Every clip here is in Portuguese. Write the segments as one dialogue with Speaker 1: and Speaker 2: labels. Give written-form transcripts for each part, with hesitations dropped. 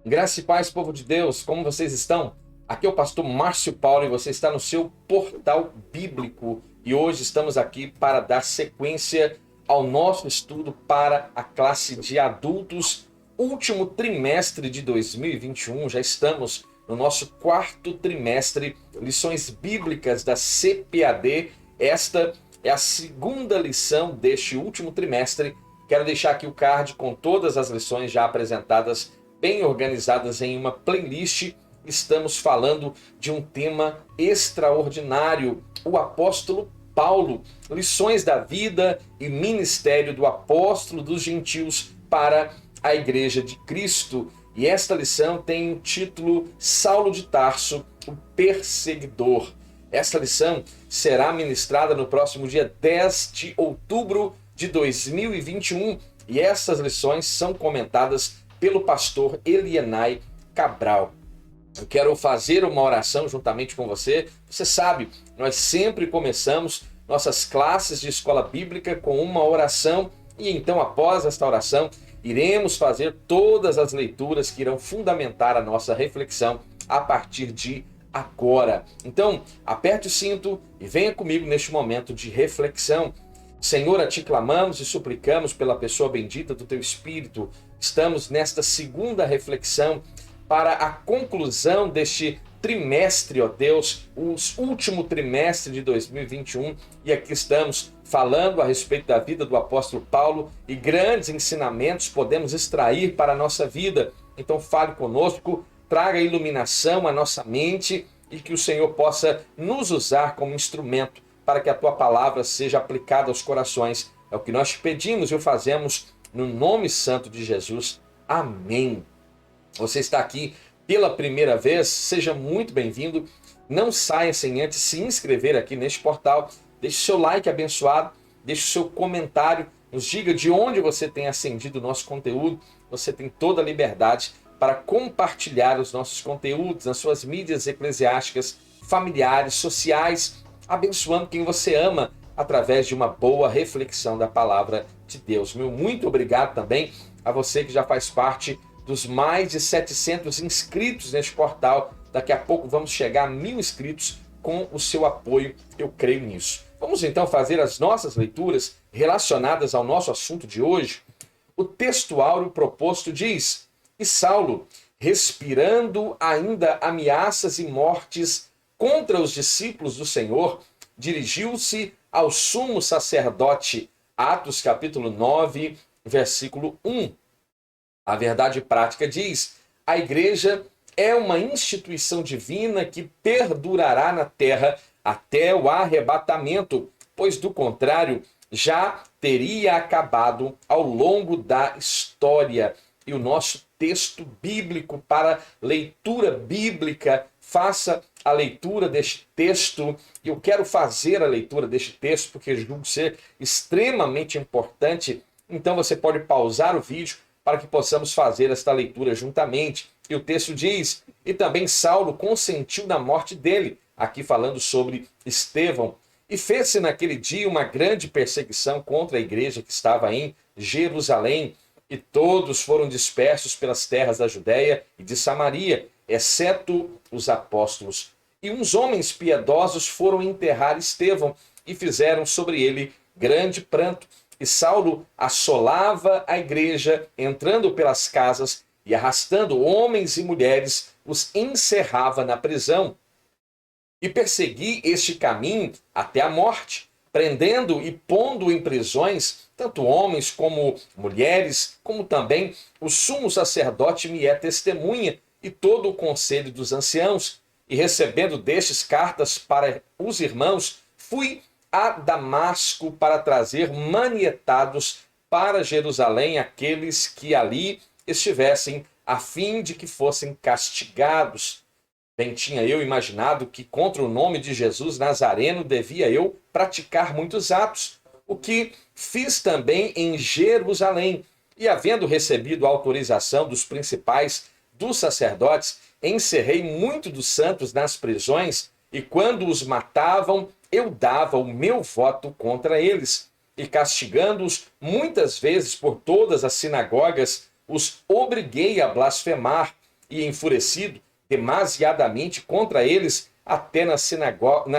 Speaker 1: Graça e paz, povo de Deus, como vocês estão? Aqui é o pastor Márcio Paulo e você está no seu portal bíblico. E hoje estamos aqui para dar sequência ao nosso estudo para a classe de adultos, último trimestre de 2021. Já estamos no nosso quarto trimestre, lições bíblicas da CPAD. Esta é a segunda lição deste último trimestre. Quero deixar aqui o card com todas as lições já apresentadas, bem organizadas em uma playlist. Estamos falando de um tema extraordinário, o apóstolo Paulo, lições da vida e ministério do apóstolo dos gentios para a igreja de Cristo. E esta lição tem o título Saulo de Tarso, o perseguidor. Esta lição será ministrada no próximo dia 10 de outubro de 2021 e essas lições são comentadas pelo pastor Elienay Cabral. Eu quero fazer uma oração juntamente com você. Você sabe, nós sempre começamos nossas classes de escola bíblica com uma oração e então após esta oração iremos fazer todas as leituras que irão fundamentar a nossa reflexão a partir de agora. Então, aperte o cinto e venha comigo neste momento de reflexão. Senhor, a ti clamamos e suplicamos pela pessoa bendita do teu Espírito. Estamos nesta segunda reflexão para a conclusão deste trimestre, ó Deus, o último trimestre de 2021. E aqui estamos falando a respeito da vida do apóstolo Paulo e grandes ensinamentos podemos extrair para a nossa vida. Então fale conosco, traga iluminação à nossa mente e que o Senhor possa nos usar como instrumento para que a tua palavra seja aplicada aos corações. É o que nós te pedimos e o fazemos no nome santo de Jesus. Amém. Você está aqui pela primeira vez, seja muito bem-vindo. Não saia sem antes se inscrever aqui neste portal. Deixe o seu like abençoado, deixe o seu comentário, nos diga de onde você tem acendido o nosso conteúdo. Você tem toda a liberdade para compartilhar os nossos conteúdos nas suas mídias eclesiásticas, familiares, sociais, abençoando quem você ama através de uma boa reflexão da palavra de Deus. Meu muito obrigado também a você que já faz parte dos mais de 700 inscritos neste portal. Daqui a pouco vamos chegar a 1000 inscritos com o seu apoio, eu creio nisso. Vamos então fazer as nossas leituras relacionadas ao nosso assunto de hoje. O texto áureo proposto diz: E Saulo, respirando ainda ameaças e mortes contra os discípulos do Senhor, dirigiu-se ao sumo sacerdote. Atos capítulo 9, versículo 1. A verdade prática diz: a igreja é uma instituição divina que perdurará na terra até o arrebatamento, pois do contrário já teria acabado ao longo da história. E o nosso texto bíblico para leitura bíblica, faça a leitura deste texto. Eu quero fazer a leitura deste texto porque julgo ser extremamente importante. Então você pode pausar o vídeo para que possamos fazer esta leitura juntamente. E o texto diz: e também Saulo consentiu na morte dele, aqui falando sobre Estevão. E fez-se naquele dia uma grande perseguição contra a igreja que estava em Jerusalém, e todos foram dispersos pelas terras da Judéia e de Samaria, exceto os apóstolos. E uns homens piedosos foram enterrar Estevão e fizeram sobre ele grande pranto. E Saulo assolava a igreja, entrando pelas casas e arrastando homens e mulheres, os encerrava na prisão. E persegui este caminho até a morte, prendendo e pondo em prisões tanto homens como mulheres, como também o sumo sacerdote me é testemunha, e todo o conselho dos anciãos. E recebendo destes cartas para os irmãos, fui a Damasco para trazer manietados para Jerusalém aqueles que ali estivessem, a fim de que fossem castigados. Bem tinha eu imaginado que contra o nome de Jesus Nazareno devia eu praticar muitos atos, o que fiz também em Jerusalém. E havendo recebido a autorização dos principais dos sacerdotes, encerrei muito dos santos nas prisões, e quando os matavam, eu dava o meu voto contra eles. E castigando-os muitas vezes por todas as sinagogas, os obriguei a blasfemar. e enfurecido demasiadamente contra eles, até nas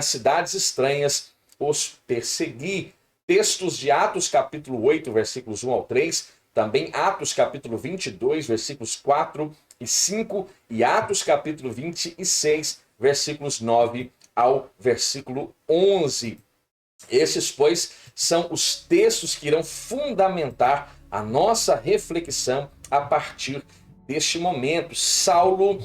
Speaker 1: cidades estranhas os persegui. Textos de Atos capítulo 8, versículos 1 ao 3, também Atos capítulo 22, versículos 4 e 5, e Atos capítulo 26, versículos 9 ao versículo 11. Esses, pois, são os textos que irão fundamentar a nossa reflexão a partir deste momento. Saulo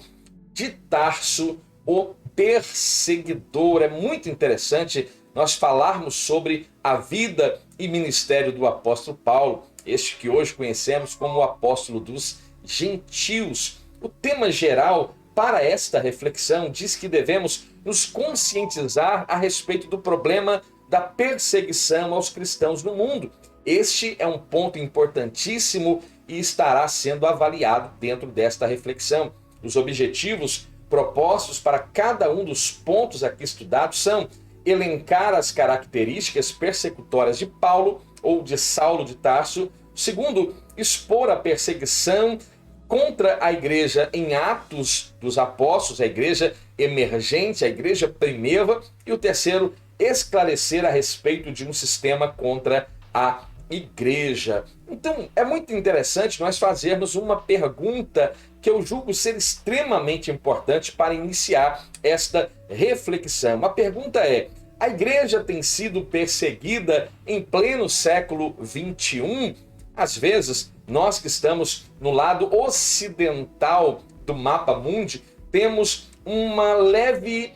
Speaker 1: de Tarso, o perseguidor. É muito interessante nós falarmos sobre a vida e ministério do apóstolo Paulo, este que hoje conhecemos como o apóstolo dos gentios. O tema geral para esta reflexão diz que devemos nos conscientizar a respeito do problema da perseguição aos cristãos no mundo. Este é um ponto importantíssimo e estará sendo avaliado dentro desta reflexão. Os objetivos propostos para cada um dos pontos aqui estudados são elencar as características persecutórias de Paulo ou de Saulo de Tarso. Segundo, expor a perseguição contra a igreja em Atos dos Apóstolos, a igreja emergente, a igreja primitiva. E o terceiro, esclarecer a respeito de um sistema contra a igreja. Então, é muito interessante nós fazermos uma pergunta que eu julgo ser extremamente importante para iniciar esta reflexão. A pergunta é: a igreja tem sido perseguida em pleno século XXI? Às vezes, nós que estamos no lado ocidental do mapa mundi, temos uma leve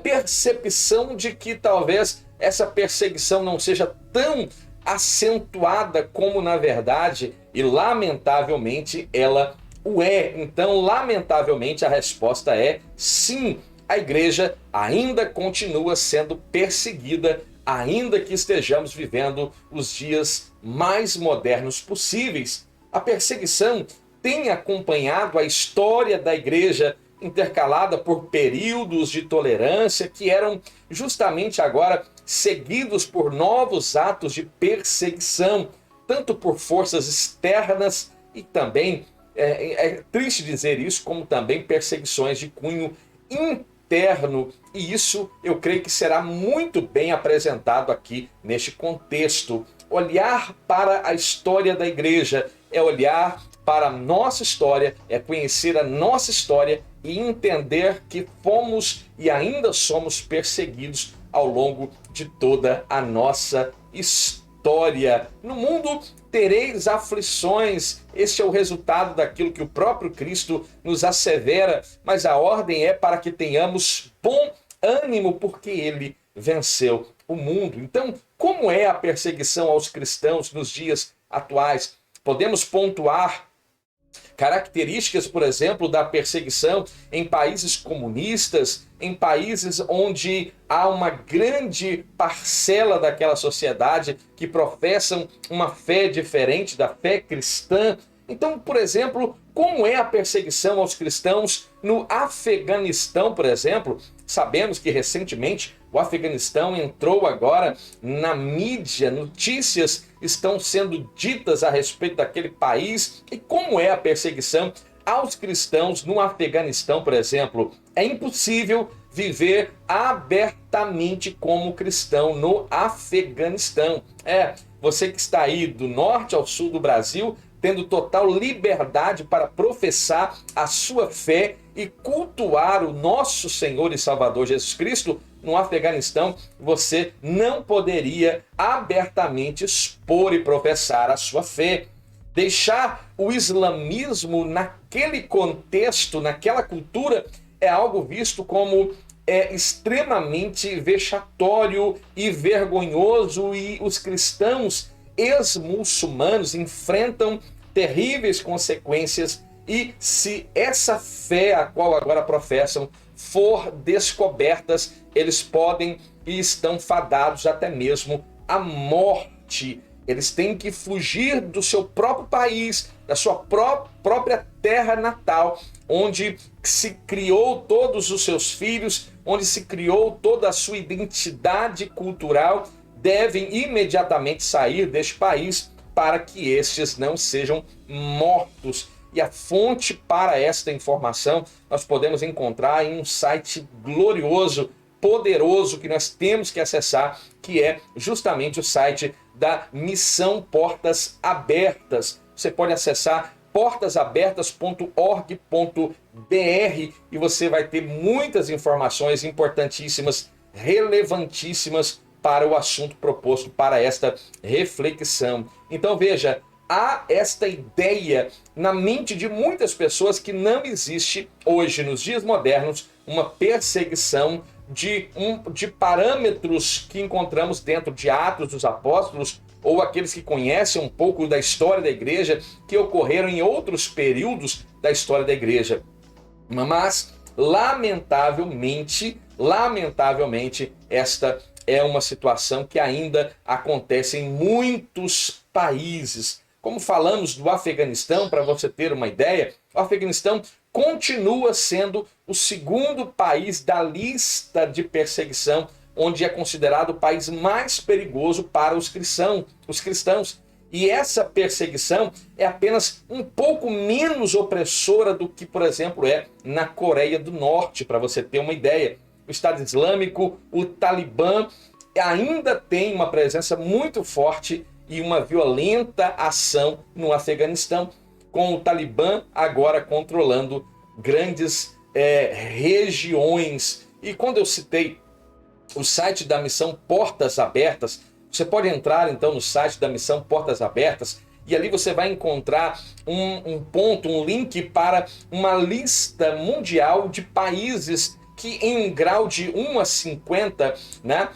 Speaker 1: percepção de que talvez essa perseguição não seja tão acentuada como na verdade, e lamentavelmente ela o é. Então, lamentavelmente, a resposta é sim, a igreja ainda continua sendo perseguida, ainda que estejamos vivendo os dias mais modernos possíveis. A perseguição tem acompanhado a história da igreja, intercalada por períodos de tolerância que eram justamente agora seguidos por novos atos de perseguição, tanto por forças externas e também, é triste dizer isso, como também perseguições de cunho interno. E isso eu creio que será muito bem apresentado aqui neste contexto. Olhar para a história da igreja é olhar para a nossa história, é conhecer a nossa história e entender que fomos e ainda somos perseguidos ao longo de toda a nossa história. No mundo tereis aflições. Este é o resultado daquilo que o próprio Cristo nos assevera, mas a ordem é para que tenhamos bom ânimo, porque ele venceu o mundo. Então, como é a perseguição aos cristãos nos dias atuais? Podemos pontuar características, por exemplo, da perseguição em países comunistas, em países onde há uma grande parcela daquela sociedade que professam uma fé diferente da fé cristã. Então, por exemplo, como é a perseguição aos cristãos no Afeganistão, por exemplo? Sabemos que recentemente o Afeganistão entrou agora na mídia, notícias estão sendo ditas a respeito daquele país. E como é a perseguição aos cristãos no Afeganistão, por exemplo? É impossível viver abertamente como cristão no Afeganistão. Você que está aí do norte ao sul do Brasil, tendo total liberdade para professar a sua fé e cultuar o nosso Senhor e Salvador Jesus Cristo, no Afeganistão você não poderia abertamente expor e professar a sua fé. Deixar o islamismo naquele contexto, naquela cultura, é algo visto como extremamente vexatório e vergonhoso, e os cristãos ex-muçulmanos enfrentam terríveis consequências, e se essa fé a qual agora professam for descobertas, eles podem e estão fadados até mesmo à morte. Eles têm que fugir do seu próprio país, da sua própria terra natal, onde se criou todos os seus filhos, onde se criou toda a sua identidade cultural. Devem imediatamente sair deste país para que estes não sejam mortos. E a fonte para esta informação nós podemos encontrar em um site glorioso, poderoso, que nós temos que acessar, que é justamente o site da Missão Portas Abertas. Você pode acessar portasabertas.org.br e você vai ter muitas informações importantíssimas, relevantíssimas para o assunto proposto para esta reflexão. Então veja, há esta ideia na mente de muitas pessoas que não existe hoje, nos dias modernos, uma perseguição de parâmetros que encontramos dentro de Atos dos Apóstolos, ou aqueles que conhecem um pouco da história da igreja, que ocorreram em outros períodos da história da igreja. Mas, lamentavelmente, esta é uma situação que ainda acontece em muitos países. Como falamos do Afeganistão, para você ter uma ideia, o Afeganistão continua sendo o segundo país da lista de perseguição, onde é considerado o país mais perigoso para os cristãos. E essa perseguição é apenas um pouco menos opressora do que, por exemplo, é na Coreia do Norte, para você ter uma ideia. O Estado Islâmico, o Talibã, ainda tem uma presença muito forte e uma violenta ação no Afeganistão, com o Talibã agora controlando grandes regiões. E quando eu citei o site da Missão Portas Abertas, você pode entrar então no site da Missão Portas Abertas e ali você vai encontrar um link para uma lista mundial de países que em um grau de 1 a 50, né,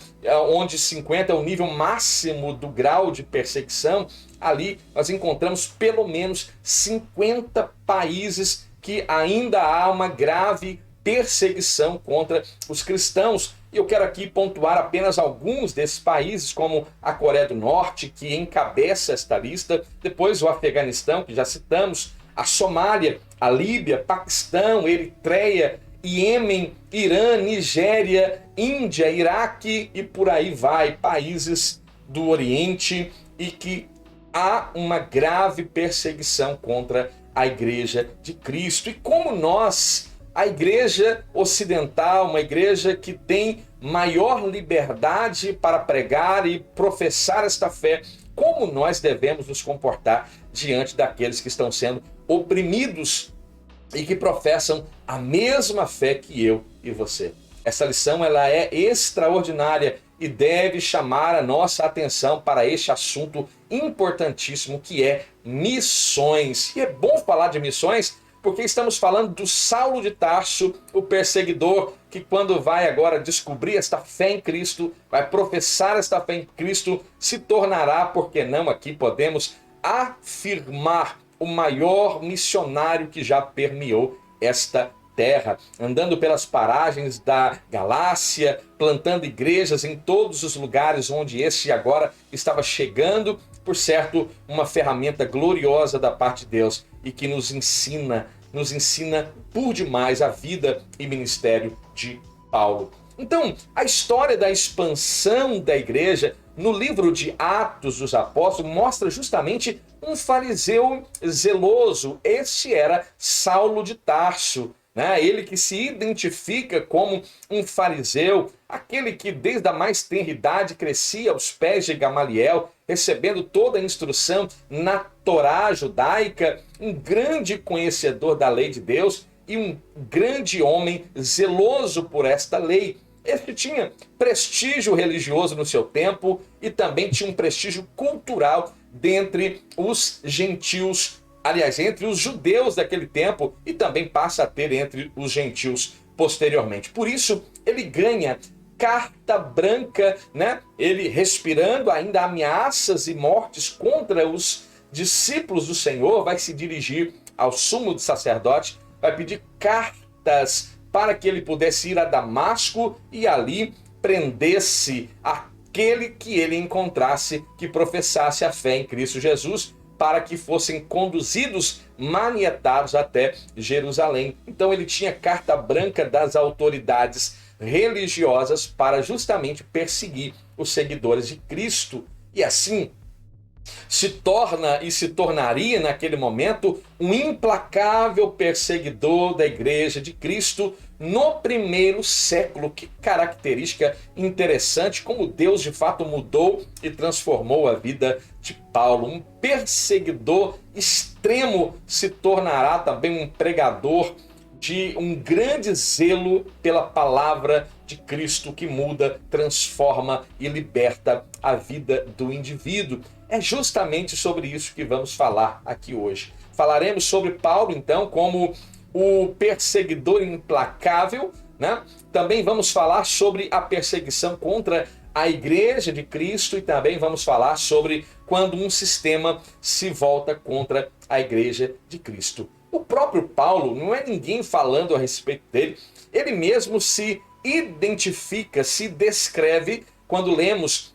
Speaker 1: onde 50 é o nível máximo do grau de perseguição, ali nós encontramos pelo menos 50 países que ainda há uma grave perseguição contra os cristãos. E eu quero aqui pontuar apenas alguns desses países, como a Coreia do Norte, que encabeça esta lista, depois o Afeganistão, que já citamos, a Somália, a Líbia, Paquistão, Eritreia, Iêmen, Irã, Nigéria, Índia, Iraque e por aí vai, países do Oriente, e que há uma grave perseguição contra a Igreja de Cristo. E como nós, a igreja ocidental, uma igreja que tem maior liberdade para pregar e professar esta fé, como nós devemos nos comportar diante daqueles que estão sendo oprimidos e que professam a mesma fé que eu e você. Essa lição ela é extraordinária e deve chamar a nossa atenção para este assunto importantíssimo que é missões. E é bom falar de missões porque estamos falando do Saulo de Tarso, o perseguidor, que quando vai agora descobrir esta fé em Cristo, vai professar esta fé em Cristo, se tornará, por que não aqui podemos afirmar, o maior missionário que já permeou esta terra, andando pelas paragens da Galácia, plantando igrejas em todos os lugares onde este agora estava chegando, por certo, uma ferramenta gloriosa da parte de Deus e que nos ensina por demais a vida e ministério de Paulo. Então, a história da expansão da igreja no livro de Atos dos Apóstolos mostra justamente um fariseu zeloso. Este era Saulo de Tarso, né? Ele que se identifica como um fariseu, aquele que desde a mais tenra idade crescia aos pés de Gamaliel, recebendo toda a instrução na Torá judaica, um grande conhecedor da lei de Deus e um grande homem zeloso por esta lei. Ele tinha prestígio religioso no seu tempo e também tinha um prestígio cultural dentre os gentios, aliás, entre os judeus daquele tempo, e também passa a ter entre os gentios posteriormente. Por isso, ele ganha carta branca, né? Ele respirando ainda ameaças e mortes contra os discípulos do Senhor, vai se dirigir ao sumo sacerdote, vai pedir cartas para que ele pudesse ir a Damasco e ali prendesse aquele que ele encontrasse que professasse a fé em Cristo Jesus, para que fossem conduzidos, manietados até Jerusalém. Então ele tinha carta branca das autoridades religiosas para justamente perseguir os seguidores de Cristo. E assim, se torna e se tornaria naquele momento um implacável perseguidor da Igreja de Cristo no primeiro século. Que característica interessante, como Deus de fato mudou e transformou a vida de Paulo. Um perseguidor extremo se tornará também um pregador de um grande zelo pela palavra de Cristo, que muda, transforma e liberta a vida do indivíduo. É justamente sobre isso que vamos falar aqui hoje. Falaremos sobre Paulo, então, como o perseguidor implacável, né? Também vamos falar sobre a perseguição contra a Igreja de Cristo e também vamos falar sobre quando um sistema se volta contra a Igreja de Cristo. O próprio Paulo, não é ninguém falando a respeito dele, ele mesmo se identifica, se descreve quando lemos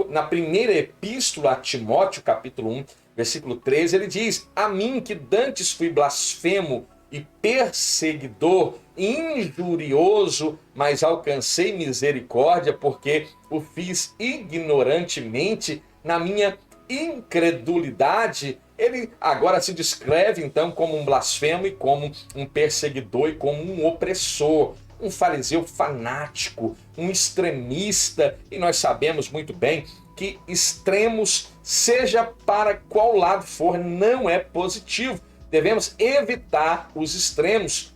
Speaker 1: na primeira epístola a Timóteo, capítulo 1, versículo 13, ele diz: a mim que dantes fui blasfemo e perseguidor, injurioso, mas alcancei misericórdia, porque o fiz ignorantemente na minha incredulidade. Ele agora se descreve então como um blasfemo e como um perseguidor e como um opressor, um fariseu fanático, um extremista, e nós sabemos muito bem que extremos, seja para qual lado for, não é positivo. Devemos evitar os extremos.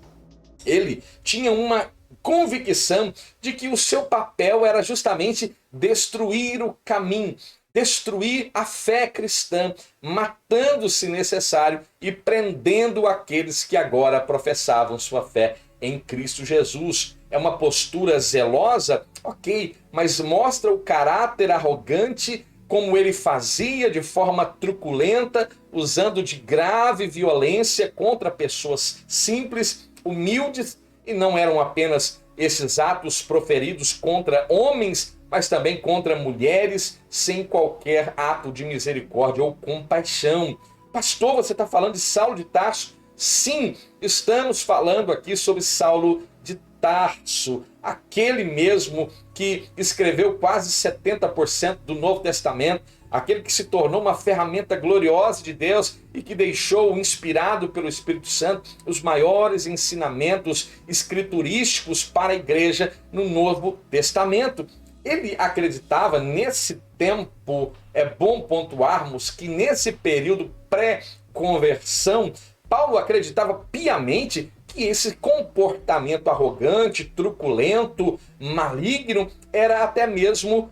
Speaker 1: Ele tinha uma convicção de que o seu papel era justamente destruir o caminho, destruir a fé cristã, matando, se necessário, e prendendo aqueles que agora professavam sua fé em Cristo Jesus. É uma postura zelosa? Ok, mas mostra o caráter arrogante, como ele fazia de forma truculenta, usando de grave violência contra pessoas simples, humildes, e não eram apenas esses atos proferidos contra homens, mas também contra mulheres, sem qualquer ato de misericórdia ou compaixão. Pastor, você está falando de Saulo de Tarso? Sim, estamos falando aqui sobre Saulo de Tarso, aquele mesmo que escreveu quase 70% do Novo Testamento, aquele que se tornou uma ferramenta gloriosa de Deus e que deixou, inspirado pelo Espírito Santo, os maiores ensinamentos escriturísticos para a igreja no Novo Testamento. Ele acreditava, nesse tempo, é bom pontuarmos que nesse período pré-conversão, Paulo acreditava piamente que esse comportamento arrogante, truculento, maligno, era até mesmo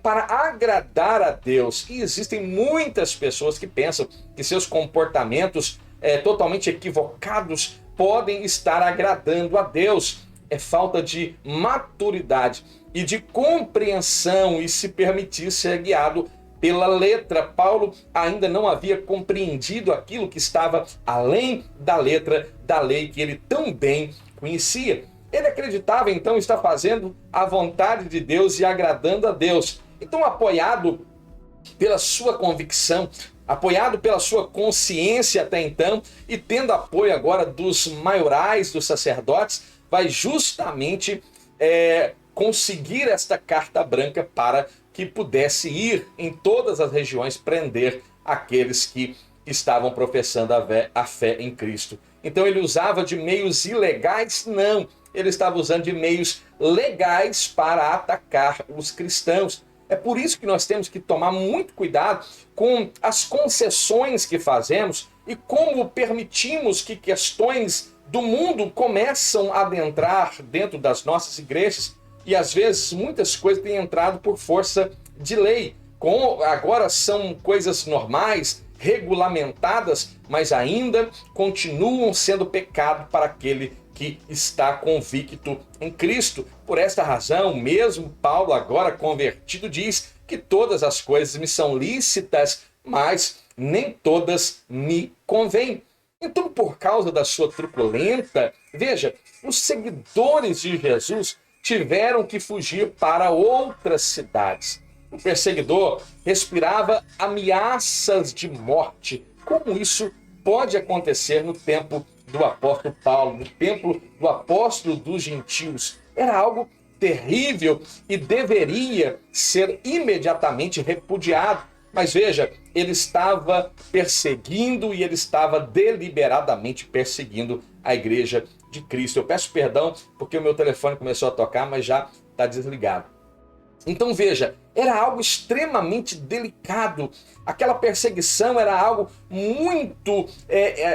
Speaker 1: para agradar a Deus. E existem muitas pessoas que pensam que seus comportamentos totalmente equivocados podem estar agradando a Deus. É falta de maturidade e de compreensão e se permitir ser guiado pela letra. Paulo ainda não havia compreendido aquilo que estava além da letra da lei que ele tão bem conhecia. Ele acreditava então estar fazendo a vontade de Deus e agradando a Deus. Então, apoiado pela sua convicção, apoiado pela sua consciência até então e tendo apoio agora dos maiorais, dos sacerdotes, vai justamente conseguir esta carta branca para que pudesse ir em todas as regiões prender aqueles que estavam professando a fé em Cristo. Então ele usava de meios ilegais? Não, ele estava usando de meios legais para atacar os cristãos. É por isso que nós temos que tomar muito cuidado com as concessões que fazemos e como permitimos que questões do mundo começam a adentrar dentro das nossas igrejas. E às vezes muitas coisas têm entrado por força de lei. Agora são coisas normais, regulamentadas, mas ainda continuam sendo pecado para aquele que está convicto em Cristo. Por esta razão, mesmo Paulo, agora convertido, diz que todas as coisas me são lícitas, mas nem todas me convêm. Então, por causa da sua truculenta, veja, os seguidores de Jesus tiveram que fugir para outras cidades. O perseguidor respirava ameaças de morte. Como isso pode acontecer no tempo do apóstolo Paulo, no tempo do apóstolo dos gentios? Era algo terrível e deveria ser imediatamente repudiado. Mas veja, ele estava perseguindo e ele estava deliberadamente perseguindo a igreja de Cristo. Eu peço perdão porque o meu telefone começou a tocar, mas já está desligado. Então veja, era algo extremamente delicado. Aquela perseguição era algo muito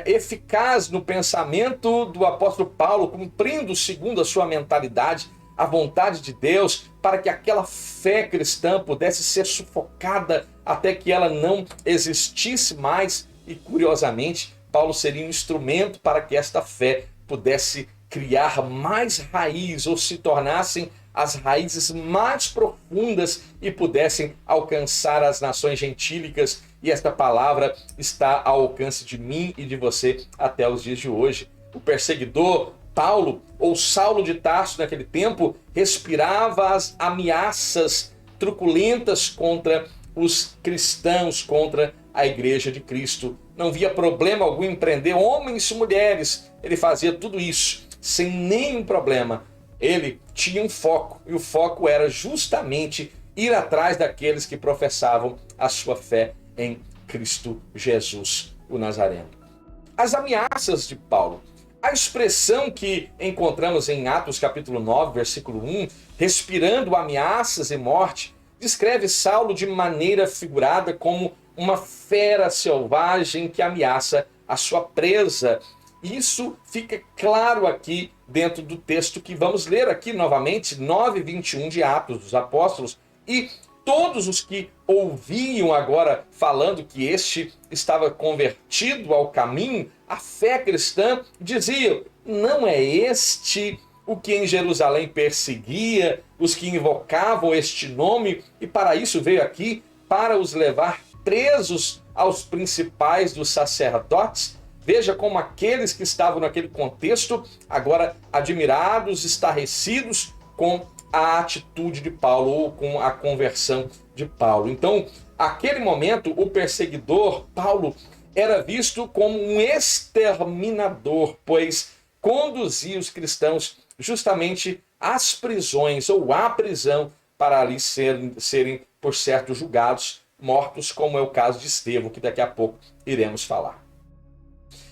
Speaker 1: eficaz no pensamento do apóstolo Paulo, cumprindo segundo a sua mentalidade a vontade de Deus, para que aquela fé cristã pudesse ser sufocada até que ela não existisse mais. E curiosamente, Paulo seria um instrumento para que esta fé pudesse criar mais raiz, ou se tornassem as raízes mais profundas e pudessem alcançar as nações gentílicas. E esta palavra está ao alcance de mim e de você até os dias de hoje. O perseguidor Paulo, ou Saulo de Tarso naquele tempo, respirava as ameaças truculentas contra os cristãos, contra a igreja de Cristo. Não via problema algum em prender homens e mulheres. Ele fazia tudo isso sem nenhum problema. Ele tinha um foco, e o foco era justamente ir atrás daqueles que professavam a sua fé em Cristo Jesus, o Nazareno. As ameaças de Paulo. A expressão que encontramos em Atos capítulo 9, versículo 1, respirando ameaças e morte, descreve Saulo de maneira figurada como uma fera selvagem que ameaça a sua presa. Isso fica claro aqui dentro do texto que vamos ler aqui novamente, 9:21 de Atos dos Apóstolos. E todos os que ouviam agora falando que este estava convertido ao caminho, à fé cristã, diziam: não é este o que em Jerusalém perseguia os que invocavam este nome, e para isso veio aqui, para os levar presos aos principais dos sacerdotes? Veja como aqueles que estavam naquele contexto, agora admirados, estarrecidos com a atitude de Paulo, ou com a conversão de Paulo. Então, naquele momento, o perseguidor Paulo era visto como um exterminador, pois conduzia os cristãos justamente às prisões ou à prisão, para ali serem, por certo, julgados, mortos, como é o caso de Estevão, que daqui a pouco iremos falar.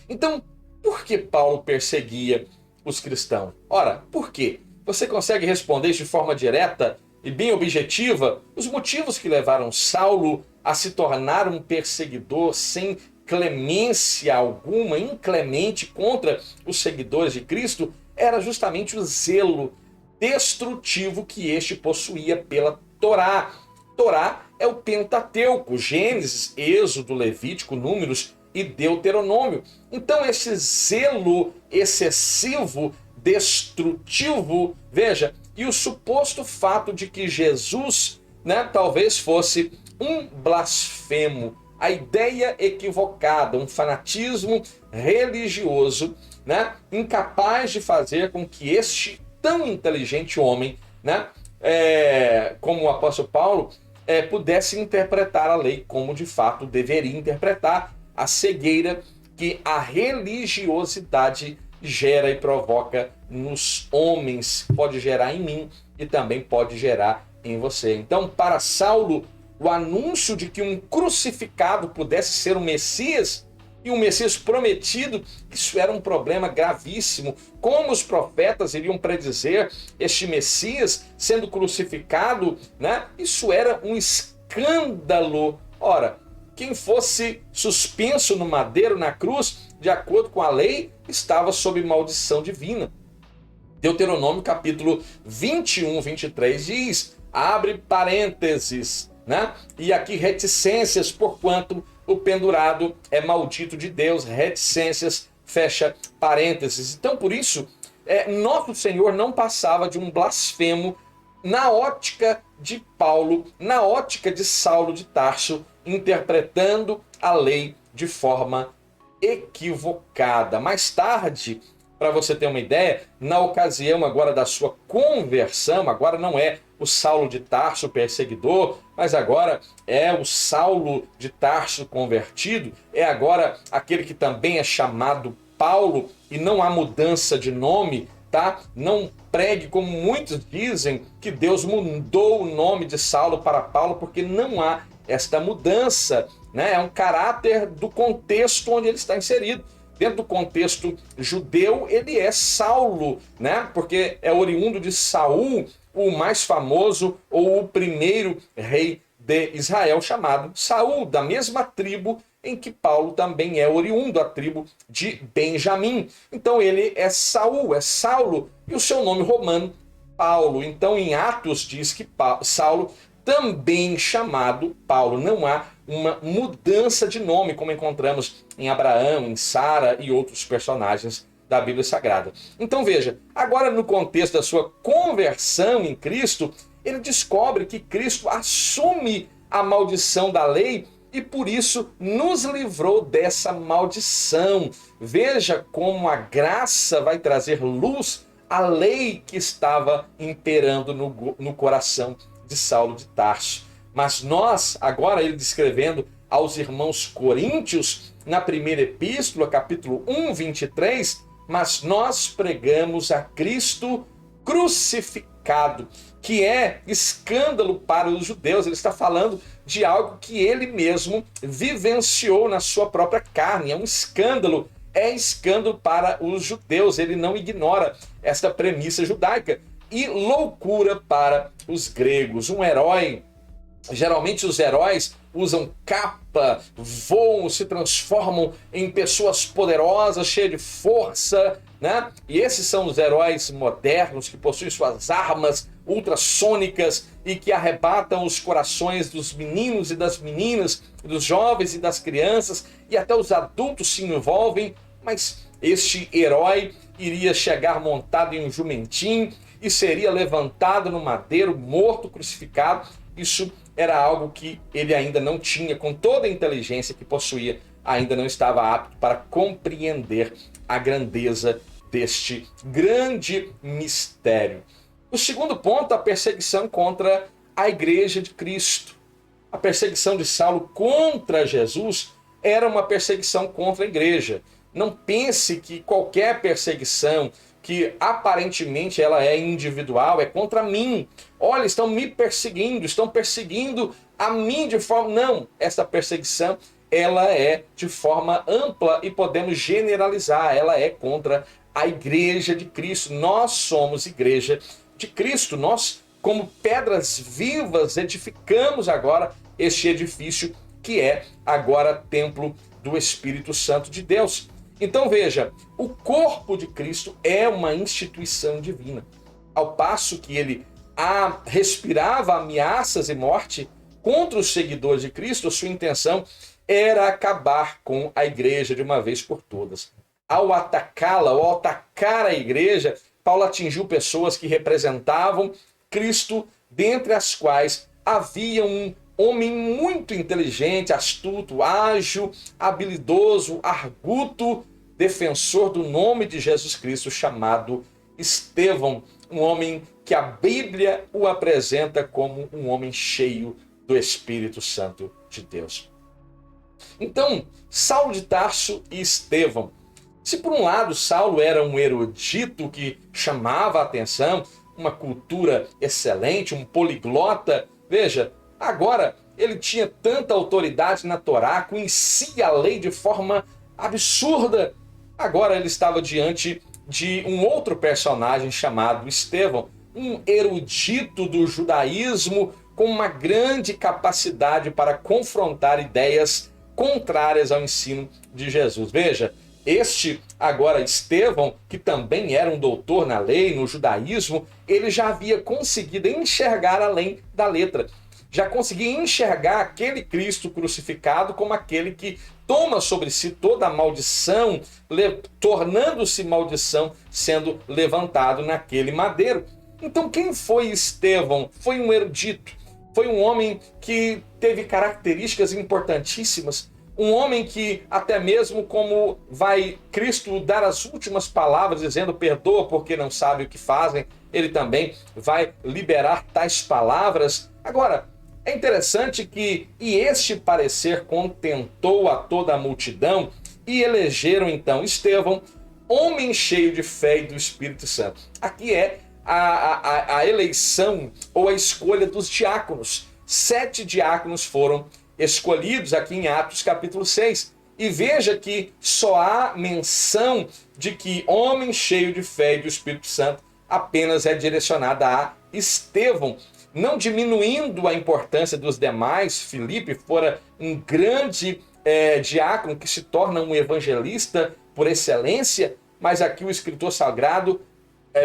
Speaker 1: Então, por que Paulo perseguia os cristãos? Ora, por quê? Você consegue responder de forma direta e bem objetiva os motivos que levaram Saulo a se tornar um perseguidor sem clemência alguma, inclemente contra os seguidores de Cristo? Era justamente o zelo destrutivo que este possuía pela Torá. Torá é o Pentateuco, Gênesis, Êxodo, Levítico, Números e Deuteronômio. Então esse zelo excessivo, destrutivo, veja, e o suposto fato de que Jesus, talvez fosse um blasfemo, a ideia equivocada, um fanatismo religioso, incapaz de fazer com que este tão inteligente homem, como o apóstolo Paulo, pudesse interpretar a lei como de fato deveria interpretar, a cegueira que a religiosidade gera e provoca nos homens, pode gerar em mim e também pode gerar em você. Então, para Saulo, o anúncio de que um crucificado pudesse ser o Messias, e um Messias prometido, isso era um problema gravíssimo. Como os profetas iriam predizer este Messias sendo crucificado, Isso era um escândalo. Ora, quem fosse suspenso no madeiro, na cruz, de acordo com a lei, estava sob maldição divina. Deuteronômio capítulo 21, 23 diz, abre parênteses, e aqui reticências, porquanto o pendurado é maldito de Deus, reticências, fecha parênteses. Então, por isso, nosso Senhor não passava de um blasfemo na ótica de Paulo, na ótica de Saulo de Tarso, interpretando a lei de forma equivocada. Mais tarde, para você ter uma ideia, na ocasião agora da sua conversão, agora não é o Saulo de Tarso perseguidor, mas agora é o Saulo de Tarso convertido, é agora aquele que também é chamado Paulo, e não há mudança de nome, tá? Não pregue como muitos dizem que Deus mudou o nome de Saulo para Paulo, porque não há esta mudança, né? É um caráter do contexto onde ele está inserido. Dentro do contexto judeu, ele é Saulo, né? Porque é oriundo de Saul, o mais famoso ou o primeiro rei de Israel, chamado Saul, da mesma tribo em que Paulo também é oriundo, a tribo de Benjamim. Então ele é Saul, é Saulo, e o seu nome romano, Paulo. Então em Atos diz que Saulo também chamado Paulo. Não há uma mudança de nome, como encontramos em Abraão, em Sara e outros personagens da Bíblia Sagrada. Então veja, agora no contexto da sua conversão em Cristo, ele descobre que Cristo assume a maldição da lei e por isso nos livrou dessa maldição. Veja como a graça vai trazer luz à lei que estava imperando no coração de Saulo de Tarso. Mas nós, agora ele descrevendo aos irmãos coríntios, na primeira epístola, capítulo 1, 23, mas nós pregamos a Cristo crucificado, que é escândalo para os judeus. Ele está falando de algo que ele mesmo vivenciou na sua própria carne. É um escândalo, é escândalo para os judeus. Ele não ignora esta premissa judaica. E loucura para os gregos. Um herói, geralmente os heróis usam capa, voam, se transformam em pessoas poderosas, cheias de força, né? E esses são os heróis modernos que possuem suas armas ultrassônicas e que arrebatam os corações dos meninos e das meninas, dos jovens e das crianças, e até os adultos se envolvem, mas este herói iria chegar montado em um jumentim e seria levantado no madeiro, morto, crucificado. Isso era algo que ele ainda não tinha, com toda a inteligência que possuía, ainda não estava apto para compreender a grandeza deste grande mistério. O segundo ponto, a perseguição contra a igreja de Cristo. A perseguição de Saulo contra Jesus era uma perseguição contra a igreja. Não pense que qualquer perseguição que aparentemente ela é individual, é contra mim. Olha, estão me perseguindo, estão perseguindo a mim de forma... Não, essa perseguição, ela é de forma ampla e podemos generalizar, ela é contra a igreja de Cristo. Nós somos igreja de Cristo, nós, como pedras vivas, edificamos agora este edifício que é agora templo do Espírito Santo de Deus. Então veja, o corpo de Cristo é uma instituição divina. Ao passo que ele respirava ameaças e morte contra os seguidores de Cristo, a sua intenção era acabar com a igreja de uma vez por todas. Ao atacá-la, ao atacar a igreja, Paulo atingiu pessoas que representavam Cristo, dentre as quais havia um homem muito inteligente, astuto, ágil, habilidoso, arguto, defensor do nome de Jesus Cristo, chamado Estevão, um homem que a Bíblia o apresenta como um homem cheio do Espírito Santo de Deus. Então, Saulo de Tarso e Estevão. Se por um lado Saulo era um erudito que chamava a atenção, uma cultura excelente, um poliglota, veja, agora ele tinha tanta autoridade na Torá, conhecia a lei de forma absurda. Agora ele estava diante de um outro personagem chamado Estevão, um erudito do judaísmo com uma grande capacidade para confrontar ideias contrárias ao ensino de Jesus. Veja, este agora Estevão, que também era um doutor na lei, no judaísmo, ele já havia conseguido enxergar além da letra. Já conseguia enxergar aquele Cristo crucificado como aquele que toma sobre si toda a maldição, tornando-se maldição, sendo levantado naquele madeiro. Então quem foi Estevão? Foi um erudito, foi um homem que teve características importantíssimas, um homem que até mesmo como vai Cristo dar as últimas palavras dizendo perdoa porque não sabe o que fazem, ele também vai liberar tais palavras. Agora, é interessante que este parecer contentou a toda a multidão e elegeram então Estevão, homem cheio de fé e do Espírito Santo. Aqui é a eleição ou a escolha dos diáconos. 7 diáconos foram escolhidos aqui em Atos capítulo 6. E veja que só há menção de que homem cheio de fé e do Espírito Santo apenas é direcionada a Estevão, não diminuindo a importância dos demais. Filipe fora um grande diácono que se torna um evangelista por excelência, mas aqui o escritor sagrado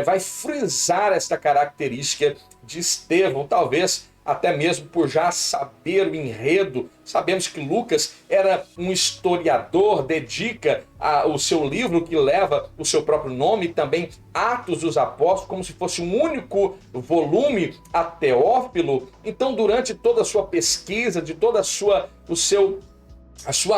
Speaker 1: vai frisar esta característica de Estevão, talvez até mesmo por já saber o enredo. Sabemos que Lucas era um historiador, dedica o seu livro, que leva o seu próprio nome, também Atos dos Apóstolos, como se fosse um único volume a Teófilo. Então, durante toda a sua pesquisa, de toda a sua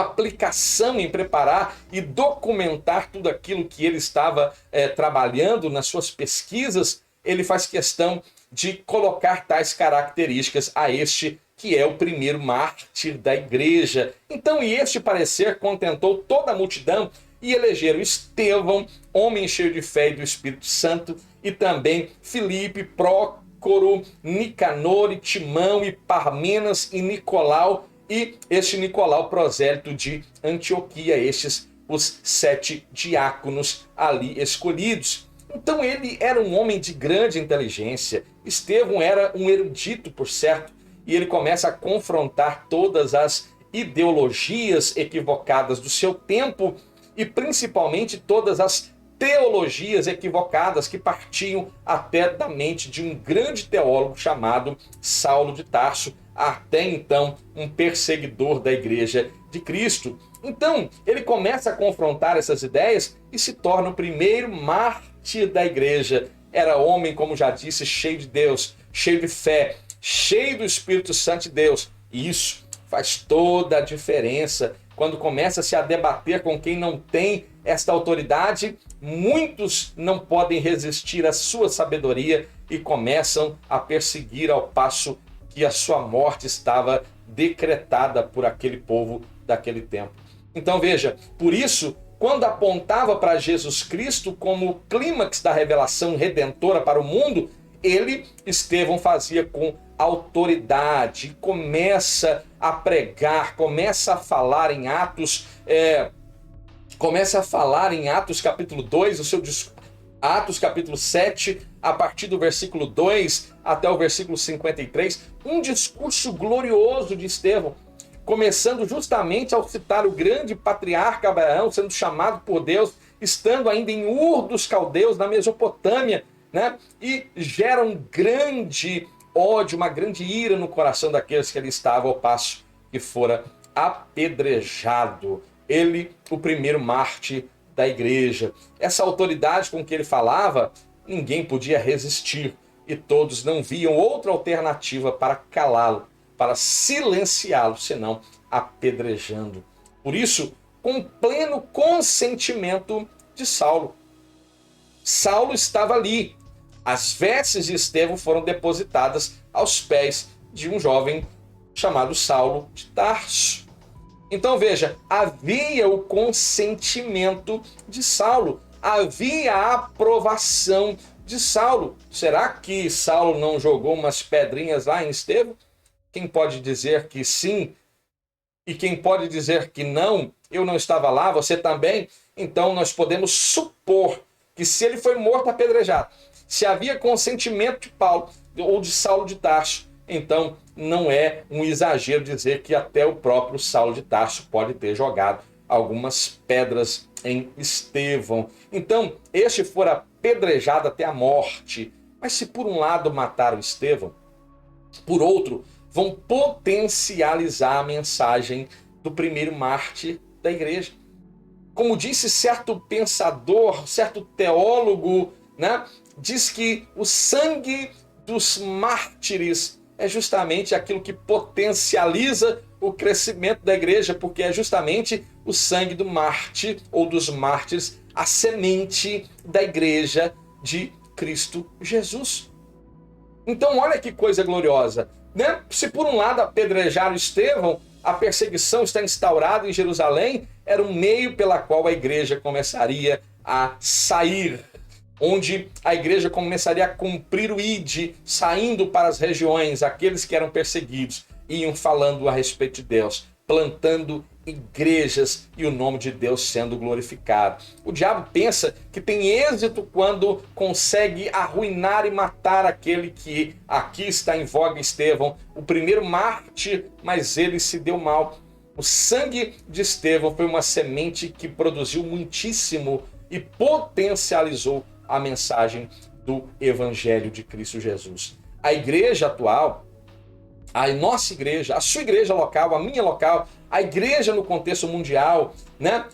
Speaker 1: aplicação em preparar e documentar tudo aquilo que ele estava trabalhando nas suas pesquisas, ele faz questão de colocar tais características a este que é o primeiro mártir da igreja. Então, e este parecer contentou toda a multidão, e elegeram Estevão, homem cheio de fé e do Espírito Santo, e também Filipe, Prócoro, Nicanor, Timão, e Parmenas, e Nicolau, e este Nicolau, prosélito de Antioquia, estes os 7 diáconos ali escolhidos. Então ele era um homem de grande inteligência. Estevão era um erudito, por certo, e ele começa a confrontar todas as ideologias equivocadas do seu tempo e principalmente todas as teologias equivocadas que partiam até da mente de um grande teólogo chamado Saulo de Tarso, até então um perseguidor da igreja de Cristo. Então ele começa a confrontar essas ideias e se torna o primeiro mártir da igreja. Era homem, como já disse, cheio de Deus, cheio de fé, cheio do Espírito Santo de Deus. E isso faz toda a diferença. Quando começa-se a debater com quem não tem esta autoridade, muitos não podem resistir à sua sabedoria e começam a perseguir, ao passo que a sua morte estava decretada por aquele povo daquele tempo. Então veja, por isso, quando apontava para Jesus Cristo como o clímax da revelação redentora para o mundo, ele, Estevão, fazia com autoridade, começa a pregar, começa a falar em Atos, capítulo 2, o seu Atos capítulo 7, a partir do versículo 2 até o versículo 53, um discurso glorioso de Estevão, começando justamente ao citar o grande patriarca Abraão, sendo chamado por Deus, estando ainda em Ur dos Caldeus, na Mesopotâmia, né? E gera um grande ódio, uma grande ira no coração daqueles que ali estavam, ao passo que fora apedrejado. Ele, o primeiro mártir da igreja. Essa autoridade com que ele falava, ninguém podia resistir, e todos não viam outra alternativa para calá-lo, para silenciá-lo, senão apedrejando. Por isso, com pleno consentimento de Saulo. Saulo estava ali. As vestes de Estevão foram depositadas aos pés de um jovem chamado Saulo de Tarso. Então veja, havia o consentimento de Saulo, havia a aprovação de Saulo. Será que Saulo não jogou umas pedrinhas lá em Estevão? Quem pode dizer que sim? E quem pode dizer que não? Eu não estava lá, você também? Então nós podemos supor que se ele foi morto apedrejado, se havia consentimento de Paulo ou de Saulo de Tarso, então não é um exagero dizer que até o próprio Saulo de Tarso pode ter jogado algumas pedras em Estevão. Então este fora apedrejado até a morte. Mas se por um lado mataram Estevão, por outro vão potencializar a mensagem do primeiro mártir da igreja. Como disse certo pensador, certo teólogo, né, diz que o sangue dos mártires é justamente aquilo que potencializa o crescimento da igreja, porque é justamente o sangue do mártir ou dos mártires, a semente da igreja de Cristo Jesus. Então olha que coisa gloriosa, né? Se por um lado apedrejaram Estevão, a perseguição está instaurada em Jerusalém, era um meio pela qual a igreja começaria a sair. onde a igreja começaria a cumprir o ide, saindo para as regiões, aqueles que eram perseguidos, iam falando a respeito de Deus, plantando igrejas e o nome de Deus sendo glorificado. O diabo pensa que tem êxito quando consegue arruinar e matar aquele que aqui está em voga, Estevão, o primeiro mártir, mas ele se deu mal. O sangue de Estevão foi uma semente que produziu muitíssimo e potencializou a mensagem do Evangelho de Cristo Jesus. A igreja atual, a nossa igreja, a sua igreja local, a minha local, a igreja no contexto mundial, né,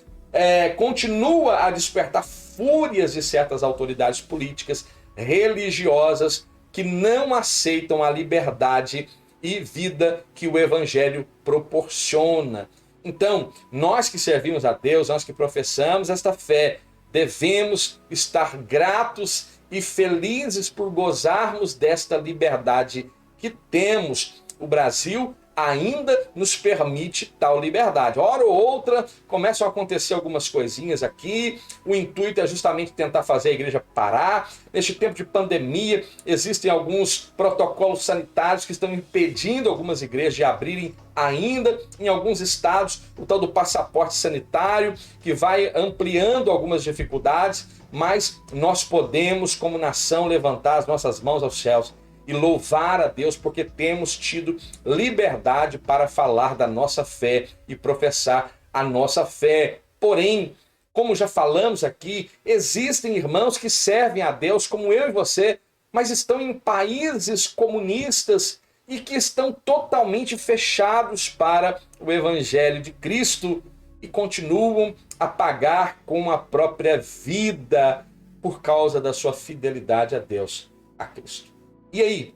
Speaker 1: continua a despertar fúrias de certas autoridades políticas, religiosas, que não aceitam a liberdade e vida que o Evangelho proporciona. Então, nós que servimos a Deus, nós que professamos esta fé, devemos estar gratos e felizes por gozarmos desta liberdade que temos. O Brasil ainda nos permite tal liberdade. Hora ou outra começam a acontecer algumas coisinhas aqui, o intuito é justamente tentar fazer a igreja parar. Neste tempo de pandemia, existem alguns protocolos sanitários que estão impedindo algumas igrejas de abrirem ainda. Em alguns estados, o tal do passaporte sanitário, que vai ampliando algumas dificuldades, mas nós podemos, como nação, levantar as nossas mãos aos céus e louvar a Deus porque temos tido liberdade para falar da nossa fé e professar a nossa fé. Porém, como já falamos aqui, existem irmãos que servem a Deus como eu e você, mas estão em países comunistas e que estão totalmente fechados para o Evangelho de Cristo e continuam a pagar com a própria vida por causa da sua fidelidade a Deus, a Cristo. E aí,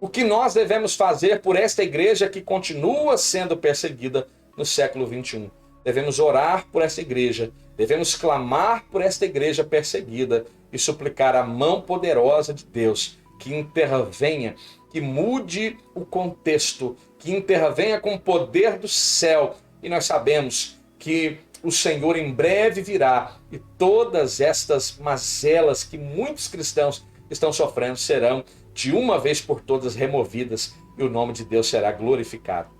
Speaker 1: o que nós devemos fazer por esta igreja que continua sendo perseguida no século 21? Devemos orar por esta igreja, devemos clamar por esta igreja perseguida e suplicar a mão poderosa de Deus que intervenha, que mude o contexto, que intervenha com o poder do céu. E nós sabemos que o Senhor em breve virá e todas estas mazelas que muitos cristãos estão sofrendo serão de uma vez por todas removidas e o nome de Deus será glorificado.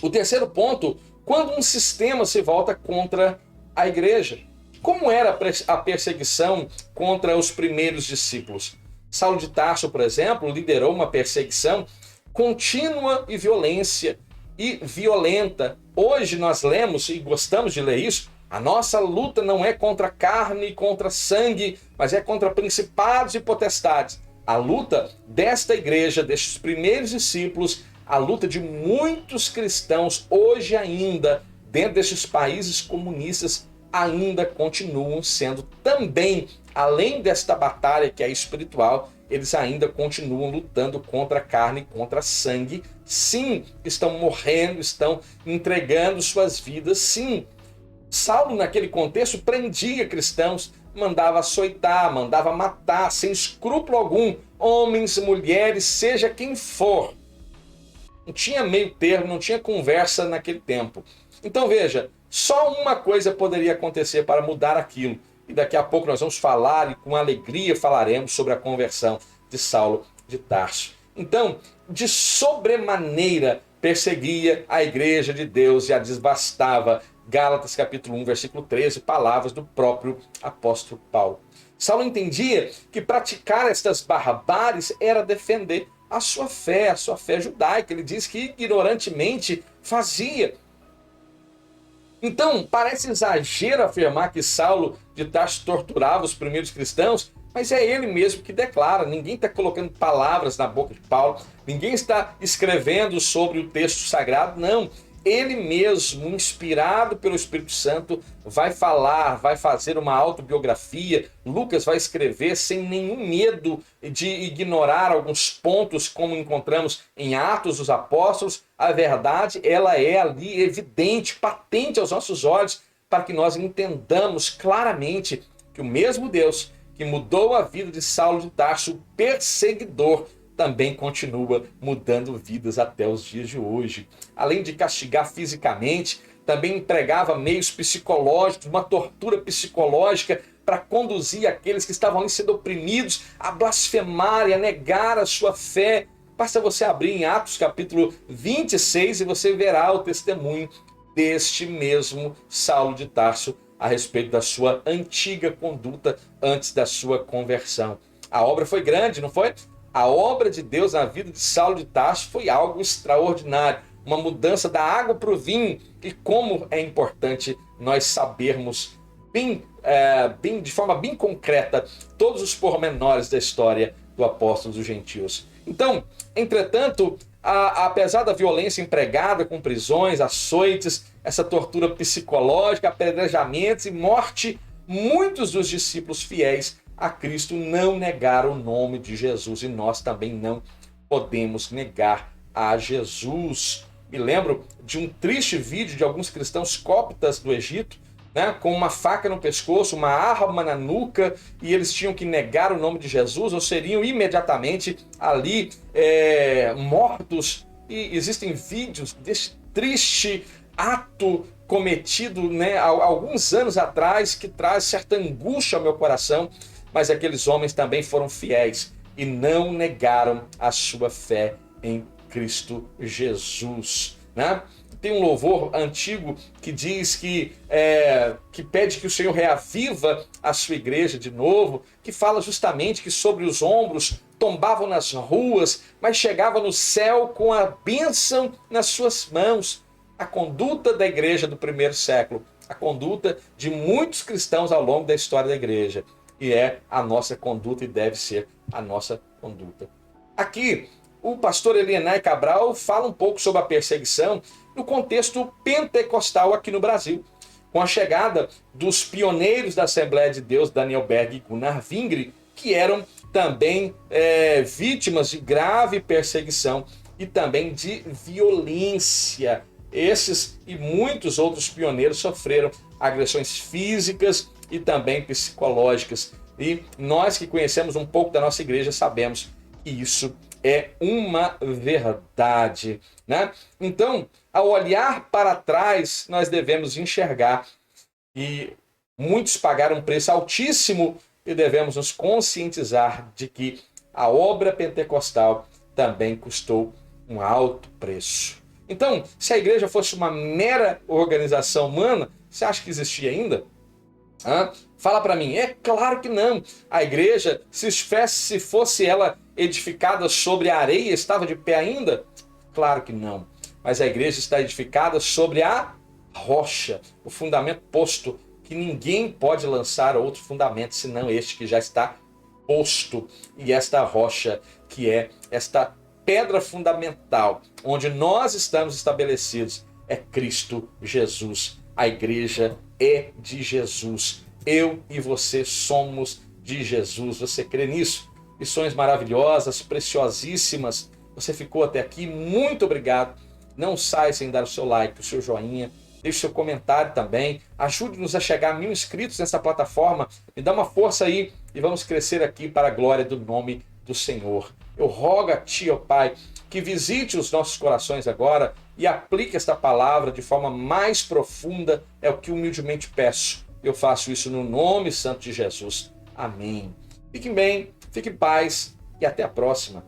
Speaker 1: O terceiro ponto, quando um sistema se volta contra a igreja. Como era a perseguição contra os primeiros discípulos? Saulo de Tarso, por exemplo, liderou uma perseguição contínua e violenta. Hoje nós lemos e gostamos de ler isso. A nossa luta não é contra carne e contra sangue, mas é contra principados e potestades. A luta desta igreja, destes primeiros discípulos, a luta de muitos cristãos hoje ainda, dentro destes países comunistas, ainda continuam sendo também, além desta batalha que é espiritual, eles ainda continuam lutando contra a carne e contra sangue. Sim, estão morrendo, estão entregando suas vidas, sim. Saulo, naquele contexto, prendia cristãos, mandava açoitar, mandava matar, sem escrúpulo algum, homens, mulheres, seja quem for. Não tinha meio termo, não tinha conversa naquele tempo. Então veja, só uma coisa poderia acontecer para mudar aquilo. E daqui a pouco nós vamos falar e com alegria falaremos sobre a conversão de Saulo de Tarso. Então, de sobremaneira perseguia a igreja de Deus e a desbastava. Gálatas capítulo 1, versículo 13, palavras do próprio apóstolo Paulo. Saulo entendia que praticar estas barbáries era defender a sua fé judaica. Ele diz que ignorantemente fazia. Então, parece exagero afirmar que Saulo de Tarso torturava os primeiros cristãos, mas é ele mesmo que declara. Ninguém está colocando palavras na boca de Paulo, ninguém está escrevendo sobre o texto sagrado, não. Ele mesmo, inspirado pelo Espírito Santo, vai falar, vai fazer uma autobiografia. Lucas vai escrever sem nenhum medo de ignorar alguns pontos, como encontramos em Atos dos Apóstolos. A verdade, ela é ali evidente, patente aos nossos olhos, para que nós entendamos claramente que o mesmo Deus que mudou a vida de Saulo de Tarso, perseguidor, também continua mudando vidas até os dias de hoje. Além de castigar fisicamente, também empregava meios psicológicos, uma tortura psicológica para conduzir aqueles que estavam ali sendo oprimidos a blasfemar e a negar a sua fé. Basta você abrir em Atos capítulo 26 e você verá o testemunho deste mesmo Saulo de Tarso a respeito da sua antiga conduta antes da sua conversão. A obra foi grande, não foi? A obra de Deus na vida de Saulo de Tarso foi algo extraordinário. Uma mudança da água para o vinho. E como é importante nós sabermos de forma bem concreta todos os pormenores da história do apóstolo dos gentios. Então, entretanto, apesar da violência empregada com prisões, açoites, essa tortura psicológica, apedrejamentos e morte, muitos dos discípulos fiéis a Cristo não negaram o nome de Jesus, e nós também não podemos negar a Jesus. Me lembro de um triste vídeo de alguns cristãos coptas do Egito, né, com uma faca no pescoço, uma arma na nuca, e eles tinham que negar o nome de Jesus ou seriam imediatamente ali mortos. E existem vídeos desse triste ato cometido, né, há alguns anos atrás, que traz certa angústia ao meu coração, mas aqueles homens também foram fiéis e não negaram a sua fé em Cristo Jesus, né? Tem um louvor antigo que diz que pede que o Senhor reaviva a sua igreja de novo, que fala justamente que sobre os ombros tombavam nas ruas, mas chegava no céu com a bênção nas suas mãos. A conduta da igreja do primeiro século, a conduta de muitos cristãos ao longo da história da igreja, e é a nossa conduta e deve ser a nossa conduta. Aqui, o pastor Elienay Cabral fala um pouco sobre a perseguição no contexto pentecostal aqui no Brasil, com a chegada dos pioneiros da Assembleia de Deus, Daniel Berg e Gunnar Wingre, que eram também vítimas de grave perseguição e também de violência. Esses e muitos outros pioneiros sofreram agressões físicas e também psicológicas. E nós que conhecemos um pouco da nossa igreja sabemos que isso é uma verdade, né? Então, ao olhar para trás, nós devemos enxergar que muitos pagaram um preço altíssimo e devemos nos conscientizar de que a obra pentecostal também custou um alto preço. Então, se a igreja fosse uma mera organização humana, você acha que existia ainda? Fala para mim. É claro que não. A igreja, se fosse ela edificada sobre a areia, estava de pé ainda? Claro que não. Mas a igreja está edificada sobre a rocha, o fundamento posto, que ninguém pode lançar outro fundamento senão este que já está posto. E esta rocha, que é esta pedra fundamental, onde nós estamos estabelecidos, é Cristo Jesus. A igreja é de Jesus. Eu e você somos de Jesus. Você crê nisso? Lições maravilhosas, preciosíssimas. Você ficou até aqui, muito obrigado. Não saia sem dar o seu like, o seu joinha. Deixe seu comentário também. Ajude-nos a chegar a 1000 inscritos nessa plataforma. Me dá uma força aí e vamos crescer aqui para a glória do nome do Senhor. Eu rogo a Ti, ó Pai, que visite os nossos corações agora e aplique esta palavra de forma mais profunda. É o que humildemente peço. Eu faço isso no nome santo de Jesus. Amém. Fiquem bem, fiquem em paz e até a próxima.